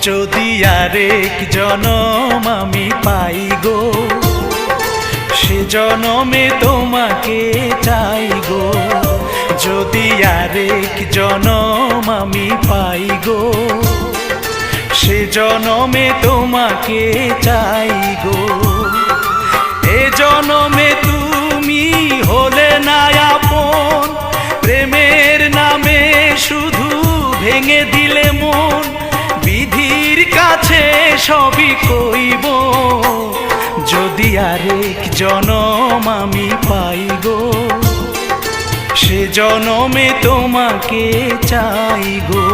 যদি আরেক জনম আমি পাই গো, সে জনমে তোমাকে চাই গো। যদি আরেক জনম আমি পাই গো, সে জনমে তোমাকে চাই গো। এ জনমে তুমি হলে না আপন, প্রেমের নামে শুধু ভেঙে দিলে মন। বিধির কাছে সবই কইব, যদি আরেক জনম আমি পাই গো, সে জনমে তোমাকে চাই গো।